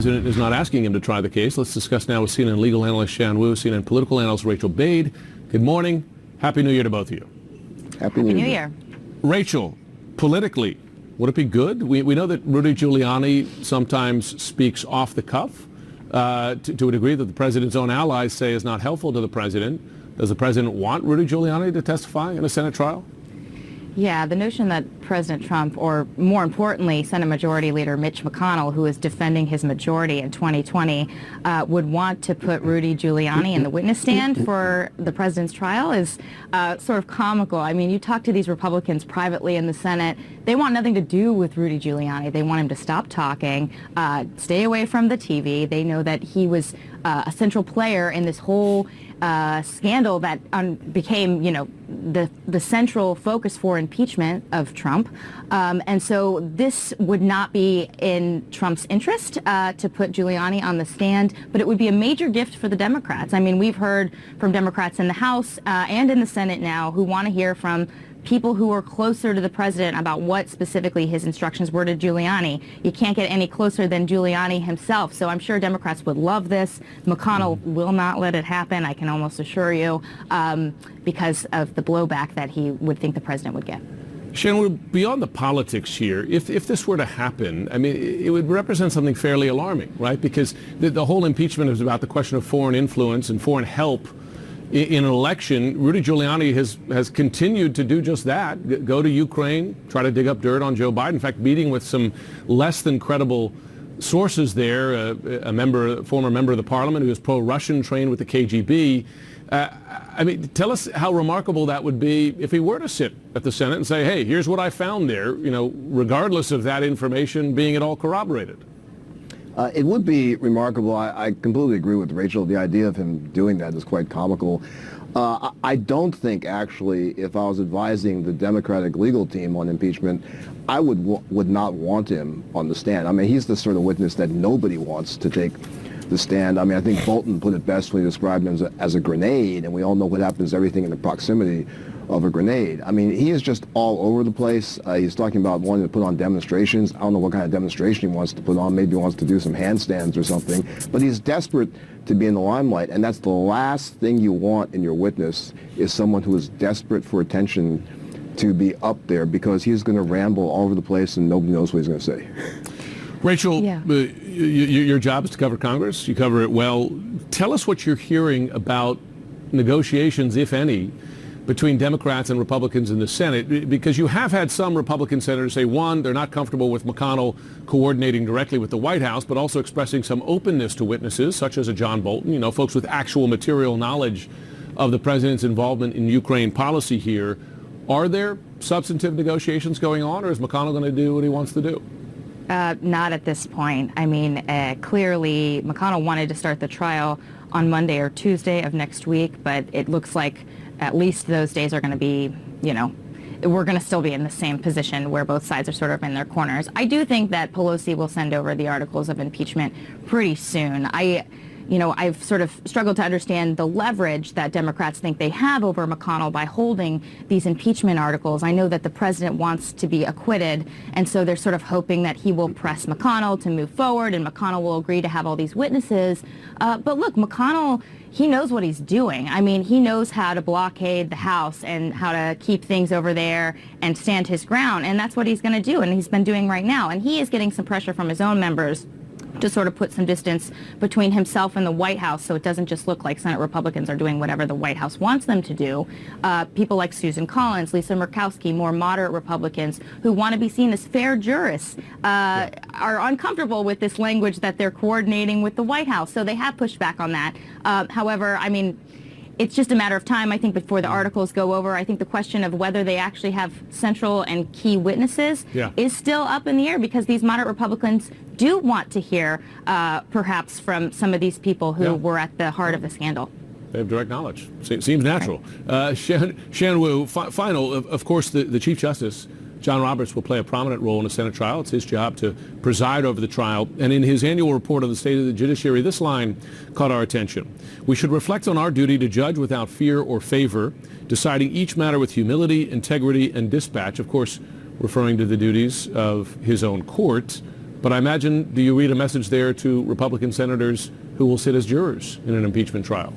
The president is not asking him to try the case. Let's discuss now with CNN legal analyst Shanlon Wu, CNN political analyst Rachel Bade. Good morning. Happy New Year to both of you. Happy New Year. Rachel, politically, would it be good? We know that Rudy Giuliani sometimes speaks off the cuff to a degree that the president's own allies say is not helpful to the president. Does the president want Rudy Giuliani to testify in a Senate trial? Yeah, the notion that President Trump, or more importantly, Senate Majority Leader Mitch McConnell, who is defending his majority in 2020, would want to put Rudy Giuliani in the witness stand for the president's trial is sort of comical. I mean, you talk to these Republicans privately in the Senate, they want nothing to do with Rudy Giuliani. They want him to stop talking, stay away from the TV. They know that he was a central player in this whole scandal that became, the central focus for impeachment of Trump. And so this would not be in Trump's interest to put Giuliani on the stand, but it would be a major gift for the Democrats. I mean, we've heard from Democrats in the House and in the Senate now who want to hear from people who are closer to the president about what specifically his instructions were to Giuliani. You can't get any closer than Giuliani himself. So I'm sure Democrats would love this. McConnell will not let it happen, I can almost assure you, because of the blowback that he would think the president would get. Shanlon, beyond the politics here, if this were to happen, I mean, it would represent something fairly alarming, right? Because the whole impeachment is about the question of foreign influence and foreign help in an election. Rudy Giuliani has continued to do just that, go to Ukraine, try to dig up dirt on Joe Biden. In fact, meeting with some less than credible sources there, a former member of the parliament who is pro-Russian, trained with the KGB. I mean, tell us how remarkable that would be if he were to sit at the Senate and say, hey, here's what I found there, regardless of that information being at all corroborated. It would be remarkable. I completely agree with Rachel. The idea of him doing that is quite comical. I don't think, actually, if I was advising the Democratic legal team on impeachment, I would not want him on the stand. I mean, he's the sort of witness that nobody wants to take the stand. I mean, I think Bolton put it best when he described him as a grenade, and we all know what happens to everything in the proximity of a grenade. I mean, he is just all over the place. He's talking about wanting to put on demonstrations. I don't know what kind of demonstration he wants to put on. Maybe he wants to do some handstands or something. But he's desperate to be in the limelight, and that's the last thing you want in your witness, is someone who is desperate for attention to be up there, because he's going to ramble all over the place and nobody knows what he's going to say. Rachel, your job is to cover Congress. You cover it well. Tell us what you're hearing about negotiations, if any, between Democrats and Republicans in the Senate, because you have had some Republican senators say, one, they're not comfortable with McConnell coordinating directly with the White House, but also expressing some openness to witnesses, such as a John Bolton, folks with actual material knowledge of the president's involvement in Ukraine policy here. Are there substantive negotiations going on, or is McConnell going to do what he wants to do? Not at this point. I mean, clearly McConnell wanted to start the trial on Monday or Tuesday of next week, but it looks like at least those days are going to be, we're going to still be in the same position where both sides are sort of in their corners. I do think that Pelosi will send over the articles of impeachment pretty soon. I've sort of struggled to understand the leverage that Democrats think they have over McConnell by holding these impeachment articles. I know that the president wants to be acquitted, and so they're sort of hoping that he will press McConnell to move forward, and McConnell will agree to have all these witnesses. But look, McConnell, he knows what he's doing. I mean, he knows how to blockade the House and how to keep things over there and stand his ground, and that's what he's going to do, and he's been doing right now. And he is getting some pressure from his own members to sort of put some distance between himself and the White House, so it doesn't just look like Senate Republicans are doing whatever the White House wants them to do. People like Susan Collins, Lisa Murkowski, more moderate Republicans who want to be seen as fair jurists, are uncomfortable with this language that they're coordinating with the White House, so they have pushed back on that. However, I mean, it's just a matter of time, I think, before the articles go over. I think the question of whether they actually have central and key witnesses is still up in the air, because these moderate Republicans do want to hear, perhaps, from some of these people who were at the heart of the scandal. They have direct knowledge. Seems natural. Right. Shanlon Wu, final, of course, the Chief Justice, John Roberts, will play a prominent role in a Senate trial. It's his job to preside over the trial. And in his annual report on the state of the judiciary, this line caught our attention. We should reflect on our duty to judge without fear or favor, deciding each matter with humility, integrity, and dispatch. Of course, referring to the duties of his own court. But I imagine, do you read a message there to Republican senators who will sit as jurors in an impeachment trial?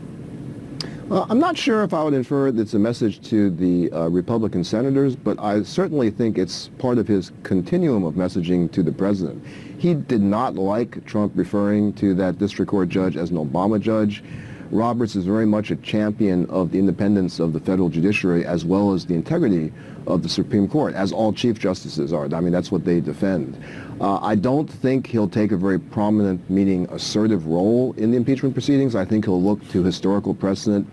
I'm not sure if I would infer that it's a message to the Republican senators, but I certainly think it's part of his continuum of messaging to the president. He did not like Trump referring to that district court judge as an Obama judge. Roberts is very much a champion of the independence of the federal judiciary as well as the integrity of the Supreme Court, as all chief justices are. I mean, that's what they defend. I don't think he'll take a very prominent, meaning assertive role in the impeachment proceedings. I think he'll look to historical precedent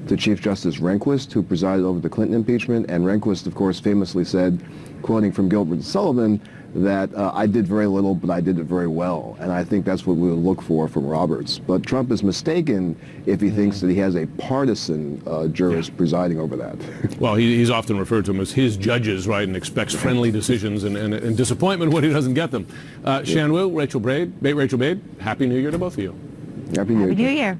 to Chief Justice Rehnquist, who presided over the Clinton impeachment. And Rehnquist, of course, famously said, quoting from Gilbert and Sullivan, that I did very little, but I did it very well. And I think that's what we would look for from Roberts. But Trump is mistaken if he thinks that he has a partisan jurist presiding over that. Well, he's often referred to them as his judges, right, and expects friendly decisions and disappointment when he doesn't get them. Shanlon Wu, Rachel Bade, Happy New Year to both of you. Happy New Year. Happy New Year.